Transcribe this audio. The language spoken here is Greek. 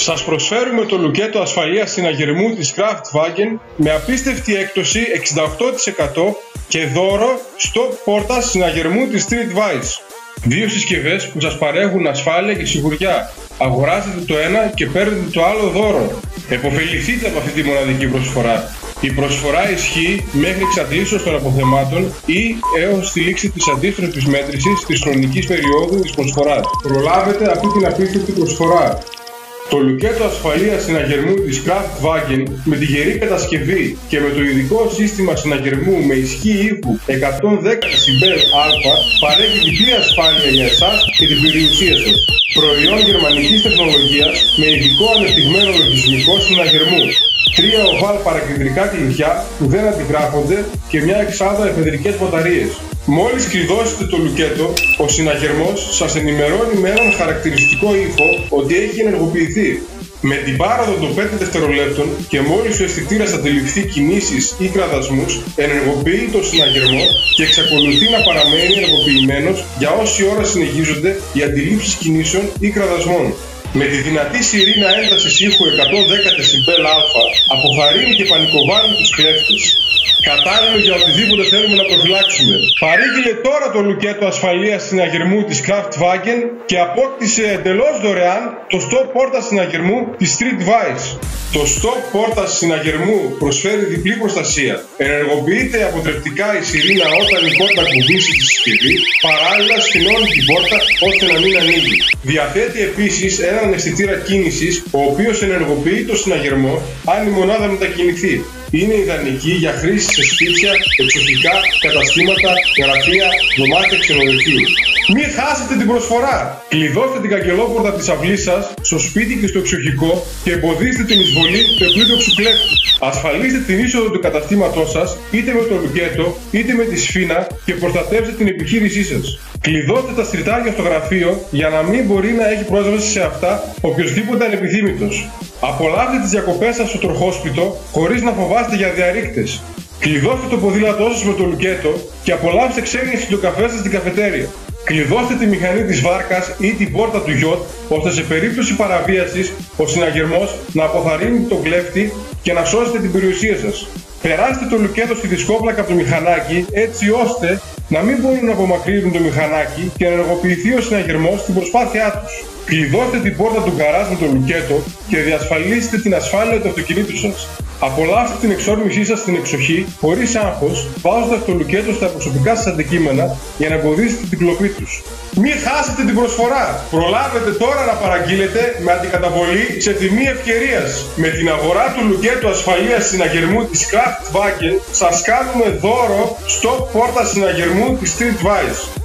Σας προσφέρουμε το λουκέτο ασφαλείας συναγερμού της Kraftwagen με απίστευτη έκπτωση 68% και δώρο stop πόρτας συναγερμού της Streetwise. Δύο συσκευές που σας παρέχουν ασφάλεια και σιγουριά. Αγοράζετε το ένα και παίρνετε το άλλο δώρο. Εποφεληθείτε από αυτή τη μοναδική προσφορά. Η προσφορά ισχύει μέχρι εξαντλήσεως των αποθεμάτων ή έως τη λήξη της αντίστροφης μέτρησης της χρονικής περίοδου της προσφοράς. Προλάβετε αυτή την απίστευτη προσφορά. Το λουκέτο ασφαλείας συναγερμού της Kraftwagen με τη γερή κατασκευή και με το ειδικό σύστημα συναγερμού με ισχύ ήχου 110 decibel α παρέχει διπλή ασφάλεια για εσάς και την περιουσία σας. Προϊόν γερμανικής τεχνολογίας με ειδικό ανεπτυγμένο λογισμικό συναγερμού. 3 οβάλ παρακεντρικά κλειδιά που δεν αντιγράφονται και μια εξάδα εφεδρικές μπαταρίες. Μόλις κλειδώσετε το λουκέτο, ο συναγερμός σας ενημερώνει με έναν χαρακτηριστικό ήχο ότι έχει ενεργοποιηθεί. Με την πάροδο των 5 δευτερολέπτων και μόλις ο αισθητήρας αντιληφθεί κινήσεις ή κραδασμούς, ενεργοποιεί το συναγερμό και εξακολουθεί να παραμένει ενεργοποιημένος για όση ώρα συνεχίζονται οι αντιλήψεις κινήσεων ή κραδασμών. Με τη δυνατή σιρήνα έντασης ήχου 110 decibel α αποθαρρύνει και πανικοβάλλει τους κλέφτες. Κατάλληλο για οτιδήποτε θέλουμε να προφυλάξουμε. Παρήγγειλε τώρα το λουκέτο ασφαλείας συναγερμού της Kraftwagen και απόκτησε εντελώς δωρεάν το stop πόρτας συναγερμού της Streetwise. Το stop πόρτας συναγερμού προσφέρει διπλή προστασία. Ενεργοποιείται αποτρεπτικά η σιρήνα όταν η πόρτα κουμπίσει τη συσκευή, παράλληλα σφινώνει την πόρτα ώστε να μην ανοίγει. Διαθέτει επίσης έναν αισθητήρα κίνησης, ο οποίος ενεργοποιεί το συναγερμό αν η μονάδα μετακινηθεί. Είναι ιδανική για χρήση σε σπίτια, εξοχικά, καταστήματα, γραφεία, δωμάτια ξενοδοχείου. Μην χάσετε την προσφορά! Κλειδώστε την καγκελόπορτα της αυλής σας στο σπίτι και στο εξοχικό και εμποδίστε την εισβολή του επλήδοξου κλέφτη. Ασφαλίστε την είσοδο του καταστήματός σας είτε με το λουκέτο είτε με τη σφίνα και προστατεύστε την επιχείρησή σας. Κλειδώστε τα στριτάρια στο γραφείο για να μην μπορεί να έχει πρόσβαση σε αυτά οποιοσδήποτε ανεπιθύμητος. Απολαύστε τις διακοπές σας στο τροχόσπιτο χωρίς να φοβάστε για διαρρήκτες. Κλειδώστε το ποδήλατό σας με το λουκέτο και απολαύστε ξένηση του καφέ σας στην καφετέρια. Κλειδώστε τη μηχανή της βάρκας ή την πόρτα του γιότ, ώστε σε περίπτωση παραβίασης ο συναγερμός να αποθαρρύνει τον κλέφτη και να σώσετε την περιουσία σας. Περάστε το λουκέτο στη δισκόπλακα από το μηχανάκι έτσι ώστε να μην μπορούν να απομακρύνουν το μηχανάκι και να ενεργοποιηθεί ο συναγερμός στην προσπάθειά τους. Κλειδώστε την πόρτα του γκαράζ με το λουκέτο και διασφαλίστε την ασφάλεια του αυτοκινήτου σας. Απολαύστε την εξόρμησή σας στην εξοχή χωρίς άγχος, βάζοντας το λουκέτο στα προσωπικά σας αντικείμενα για να εμποδίσετε την κλοπή τους. Μην χάσετε την προσφορά! Προλάβετε τώρα να παραγγείλετε με αντικαταβολή σε τιμή ευκαιρίας. Με την αγορά του λουκέτου ασφαλείας συναγερμού της Kraftwagen σας κάνουμε δώρο stop πόρτα συναγερμού της Streetwise.